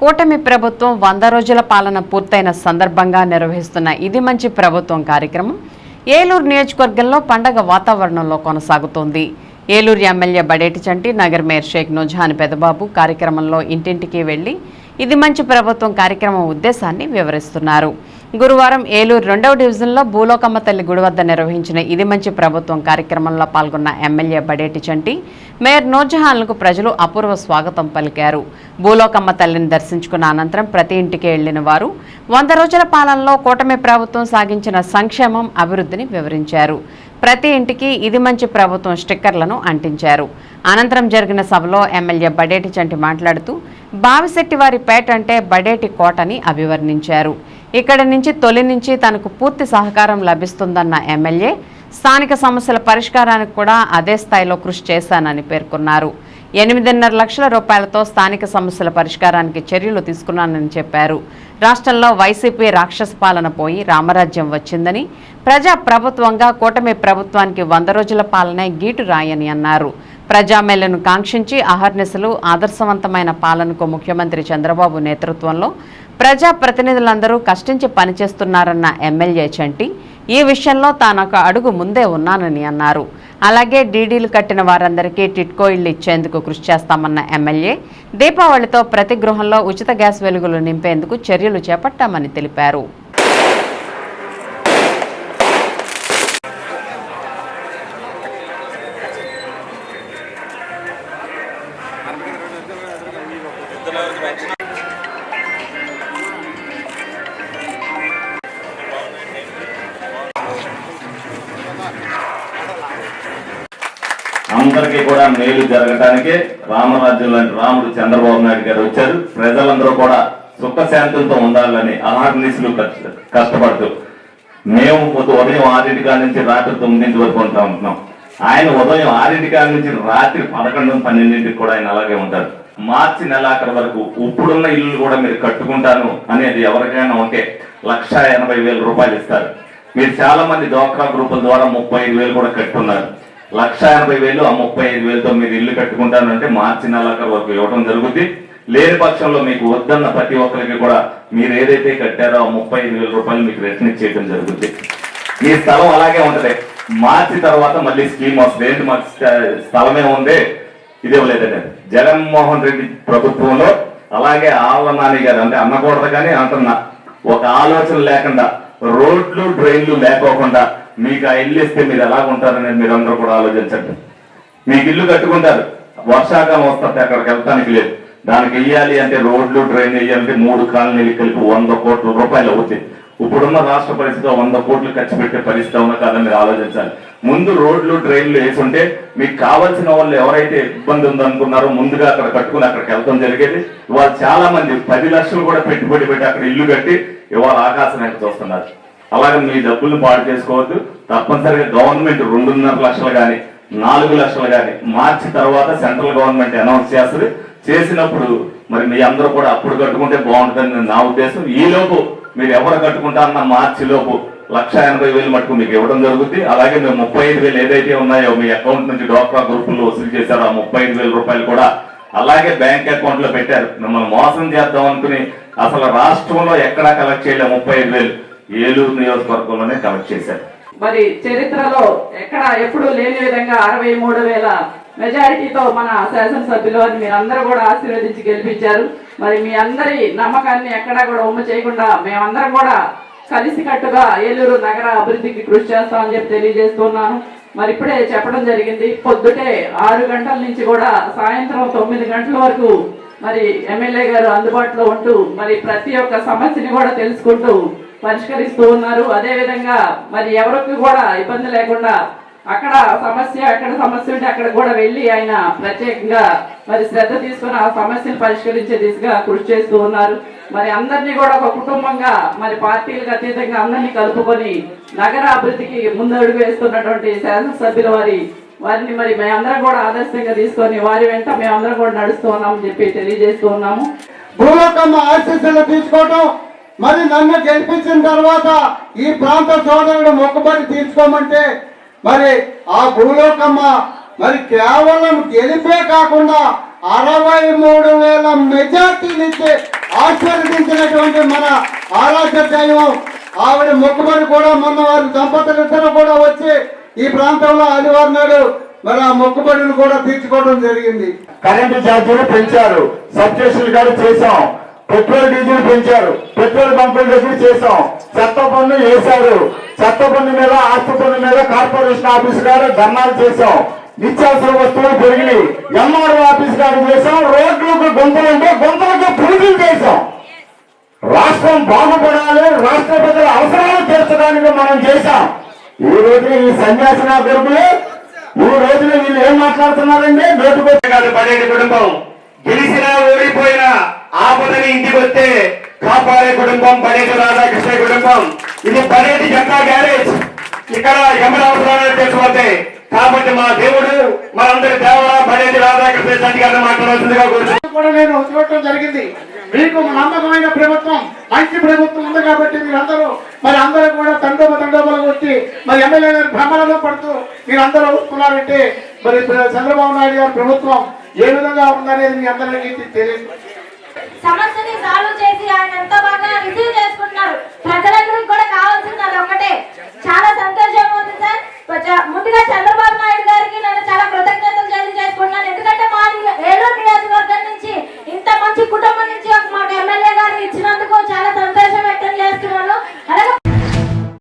కూటమి ప్రభుత్వం 100 రోజుల పాలన పూర్తయిన సందర్భంగా నిర్వహిస్తున్న ఇది మంచి ప్రభుత్వం కార్యక్రమం ఏలూరు నియోజకవర్గంలో పండగ వాతావరణంలో కొనసాగుతోంది. ఏలూరు ఎమ్మెల్యే బడేటి చంటి, నగర్ మేయర్ షేక్ నూజహాన్ పెదబాబు కార్యక్రమంలో ఇంటింటికి వెళ్లి ఇది మంచి ప్రభుత్వం కార్యక్రమం ఉద్దేశాన్ని వివరిస్తున్నారు. గురువారం ఏలూరు 2వ డివిజన్లో భూలోకమ్మ తల్లి గుడి వద్ద నిర్వహించిన ఇది మంచి ప్రభుత్వం కార్యక్రమంలో పాల్గొన్న ఎమ్మెల్యే బడేటి చంటి, మేయర్ నూర్జహాన్లకు ప్రజలు అపూర్వ స్వాగతం పలికారు. భూలోకమ్మ తల్లిని దర్శించుకున్న అనంతరం ప్రతి ఇంటికి వెళ్లిన వారు 100 రోజుల పాలనలో కూటమి ప్రభుత్వం సాగించిన సంక్షేమం, అభివృద్ధిని వివరించారు. ప్రతి ఇంటికి ఇది మంచి ప్రభుత్వం స్టిక్కర్లను అంటించారు. అనంతరం జరిగిన సభలో ఎమ్మెల్యే బడేటి చంటి మాట్లాడుతూ బావిశెట్టివారి పేట అంటే బడేటి కోటని అభివర్ణించారు. ఇక్కడి నుంచి తొలి నుంచి తనకు పూర్తి సహకారం లభిస్తుందన్న ఎమ్మెల్యే స్థానిక సమస్యల పరిష్కారానికి కూడా అదే స్థాయిలో కృషి చేశానని పేర్కొన్నారు. 8.5 లక్షల రూపాయలతో స్థానిక సమస్యల పరిష్కారానికి చర్యలు తీసుకున్నానని చెప్పారు. రాష్ట్రంలో వైసీపీ రాక్షస పాలన పోయి రామరాజ్యం వచ్చిందని, ప్రజా ప్రభుత్వంగా కూటమి ప్రభుత్వానికి 100 రోజుల పాలనే గీటు రాయని అన్నారు. ప్రజామేళ్లను కాంక్షించి అహర్నిశలు ఆదర్శవంతమైన పాలనకు ముఖ్యమంత్రి చంద్రబాబు నేతృత్వంలో ప్రజాప్రతినిధులందరూ కష్టించి పనిచేస్తున్నారన్న ఎమ్మెల్యే చంటి ఈ విషయంలో తానొక అడుగు ముందే ఉన్నానని అన్నారు. అలాగే డీడీలు కట్టిన వారందరికీ టిట్కో ఇళ్లు ఇచ్చేందుకు కృషి చేస్తామన్న ఎమ్మెల్యే దీపావళితో ప్రతి గృహంలో ఉచిత గ్యాస్ వెలుగులు నింపేందుకు చర్యలు చేపట్టామని తెలిపారు. అందరికీ కూడా మేలు జరగటానికే రామరాజ్యం లాంటి రాముడు చంద్రబాబు నాయుడు గారు వచ్చారు. ప్రజలందరూ కూడా సుఖశాంతులతో ఉండాలని అహర్నిశలు కష్టపడుతూ మేము ఉదయం 6 నుంచి రాత్రి 9 వరకు ఉంటా ఉంటున్నాం. ఆయన ఉదయం 6 నుంచి రాత్రి 11, 12 కూడా ఆయన అలాగే ఉంటారు. మార్చి నెలాఖరు వరకు ఇప్పుడున్న ఇల్లు కూడా మీరు కట్టుకుంటాను అనేది ఎవరికైనా ఉంటే 1,80,000 రూపాయలు ఇస్తారు. మీరు చాలా మంది డ్వాక్రా గ్రూపుల ద్వారా 35,000 కూడా కట్టుకున్నారు. 1,80,000 ఆ 35,000తో మీరు ఇల్లు కట్టుకుంటానంటే మార్చి నెలాఖరు వరకు ఇవ్వడం జరుగుతుంది. లేని పక్షంలో మీకు వద్దన్న ప్రతి ఒక్కరికి కూడా మీరు ఏదైతే కట్టారో ఆ 35,000 రూపాయలు మీకు రిటర్న్ చేయడం జరుగుతుంది. మీ స్థలం అలాగే ఉంటది. మార్చి తర్వాత మళ్ళీ స్కీమ్ వస్తుంది. ఏంటి మాకు స్థలమే ఉంది ఇది ఇవ్వలేదండి. జగన్మోహన్ రెడ్డి ప్రభుత్వంలో అలాగే ఆళ్ళ నాని గారు అంటే అన్నకూడదు కానీ అంటున్నా ఒక ఆలోచన లేకుండా రోడ్లు డ్రైన్లు లేకోకుండా మీకు ఆ ఇల్లు ఇస్తే మీరు ఎలా ఉంటారనేది మీరందరూ కూడా ఆలోచించండి. మీకు ఇల్లు కట్టుకుంటారు, వర్షాకాలం వస్తే అక్కడికి వెళ్తానికి లేదు. దానికి వెయ్యాలి అంటే రోడ్లు డ్రైన్ వేయాలంటే 3 కాలనీలు కలిపి 100 కోట్ల రూపాయలు అవుతాయి. ఇప్పుడున్న రాష్ట్ర పరిస్థితిలో 100 కోట్లు ఖర్చు పెట్టే పరిస్థితి ఉన్నా కాదని మీరు ఆలోచించాలి. ముందు రోడ్లు డ్రైన్లు వేసుంటే మీకు కావాల్సిన వాళ్ళు ఎవరైతే ఇబ్బంది ఉందనుకున్నారో ముందుగా అక్కడ కట్టుకుని అక్కడికి వెళ్తాం జరిగేది. ఇవాళ చాలా మంది 10 లక్షలు కూడా పెట్టుబడి పెట్టి అక్కడ ఇల్లు కట్టి ఇవాళ ఆకాశం చూస్తున్నారు. అలాగే మీ డబ్బులు పాడు చేసుకోవద్దు. తప్పనిసరిగా గవర్నమెంట్ 2.5 లక్షలు కానీ 4 లక్షలు కానీ మార్చి తర్వాత సెంట్రల్ గవర్నమెంట్ అనౌన్స్ చేస్తుంది. చేసినప్పుడు మరి మీ అందరూ కూడా అప్పుడు కట్టుకుంటే బాగుంటుందని నా ఉద్దేశం. ఈ లోపు మీరు ఎవరు కట్టుకుంటారన్న మార్చి లోపు 1,80,000 మటుకు మీకు ఇవ్వడం జరుగుతుంది. అలాగే మేము 35,000 ఏదైతే ఉన్నాయో మీ అకౌంట్ నుంచి డ్వాక్రా గ్రూపుల్లో వసూలు చేశారో ఆ 35,000 రూపాయలు కూడా అలాగే బ్యాంక్ అకౌంట్ లో పెట్టారు. మిమ్మల్ని మోసం చేద్దాం అనుకుని అసలు రాష్ట్రంలో ఎక్కడా కలెక్ట్ చేయలే 35,000 ఏలూరు నియోజకవర్గంలోనే కలెక్ట్ చేశారు. మరి చరిత్రలో ఎప్పుడు లేని విధంగా 63,000 మెజారిటీతో మన శాసనసభ్యులు అని మీరందరూ కూడా ఆశీర్వదించి గెలిపించారు. మరి మీ అందరి నమ్మకాన్ని ఎక్కడా కూడా ఉమ్మ చేయకుండా మేమందరం కూడా కలిసికట్టుగా ఏలూరు నగర అభివృద్ధికి కృషి చేస్తామని చెప్పి తెలియజేస్తున్నాను. మరి ఇప్పుడే చెప్పడం జరిగింది, పొద్దుటే 6 గంటల నుంచి కూడా సాయంత్రం 9 గంటల వరకు మరి ఎమ్మెల్యే గారు అందుబాటులో ఉంటూ మరి ప్రతి ఒక్క సమస్యని కూడా తెలుసుకుంటూ పరిష్కరిస్తూ ఉన్నారు. అదే విధంగా మరి ఎవరికి కూడా ఇబ్బంది లేకుండా అక్కడ సమస్య ఉంటే అక్కడ కూడా వెళ్ళి ఆయన ప్రత్యేకంగా మరి శ్రద్ధ తీసుకుని ఆ సమస్యను పరిష్కరించే దిశగా కృషి చేస్తూ ఉన్నారు. మరి అందరినీ కూడా ఒక కుటుంబంగా మరి పార్టీలకు అతీతంగా అందరినీ కలుపుకొని నగర అభివృద్ధికి ముందడుగు వేస్తున్నటువంటి శాసనసభ్యుల వారిని మరి మేమందరం కూడా ఆదర్శంగా తీసుకొని వారి వెంట మేమందరం కూడా నడుస్తూ ఉన్నామని చెప్పి తెలియజేస్తూ ఉన్నాము. భూలోకమ్మ ఆశీస్సులు తీసుకోవడం, మరి నన్ను గెలిపించిన తర్వాత ఈ ప్రాంత సోదరుడు మొక్కుబడి తీర్చుకోమంటే మరి ఆ భూలోకమ్మ మరి కేవలం గెలిపే కాకుండా 63,000 మెజార్టీనిచ్చే అయినటువంటి మన ఆరాధ్య దైవం ఆవిడ మొక్కుబడి కూడా మొన్న వారి దంపతులు ఇద్దరు కూడా వచ్చి ఈ ప్రాంతంలో ఆదివారం నాడు మరి ఆ మొక్కుబడులు కూడా తీర్చుకోవడం జరిగింది. కరెంటు ఛార్జీలు పెంచారు, సబ్స్టేషన్లు కూడా చేశాం, పెట్రోల్ డీజిల్ పెంచారు, పెట్రోల్ బంకుల దగ్గర చేశాం, చెత్త పన్ను వేశారు, చెత్త పన్ను మీద ఆస్తి పన్ను మీద కార్పొరేషన్ ఆఫీస్ గారు ధర్నాలు చేశాం, నిత్యావసర వస్తువులు పెరిగినాయి, ఎంఆర్ఓ ఆఫీస్ గారు చేశాం, రోడ్లకు గుంతలుంటే గుంతలకు పూజలు చేశాం. రాష్ట్రం బాగుపడాలి, రాష్ట్ర ప్రజల అవసరాలు తీర్చడానికి మనం చేశాం. ఈ రోజున ఈ సన్యాసి నా కొడుకులు ఈ రోజున వీళ్ళు ఏం మాట్లాడుతున్నారండి? నోటికొచ్చి కాదు పడేటి కుటుంబం, గెలిచినా ఓడిపోయినా ఆపదని ఇంటికి వస్తే కాపాడే కుటుంబం పడేటి రాధాకృష్ణ కుటుంబం. ఇది పడేటి జనతా గ్యారేజ్, ఇక్కడ ఎవరి అవసరాలు తెలుసుకోతాయి. కాబట్టి మా దేవుడు మనందరి దేవరా పడేటి రాధాకృష్ణ రెడ్డి గారిని మాట్లాడాల్సిందిగా కోరుతున్నాను. కూడా నేను చూడటం జరిగింది. మీకు నమ్మకమైన ప్రభుత్వం, మంచి ప్రభుత్వం ఉంది కాబట్టి మీరందరూ మరి అందరూ కూడా తండోపలు కొట్టి మరి ఎమ్మెల్యే గారి భ్రమలలో పడుతూ మీరందరూ వస్తున్నారంటే మరి చంద్రబాబు నాయుడు గారి ప్రభుత్వం ఏ విధంగా ఉందనేది మీ అందరికీ తెలియదు. సమస్యని సాల్వ్ చేసి ఆయన ఎంత బాగా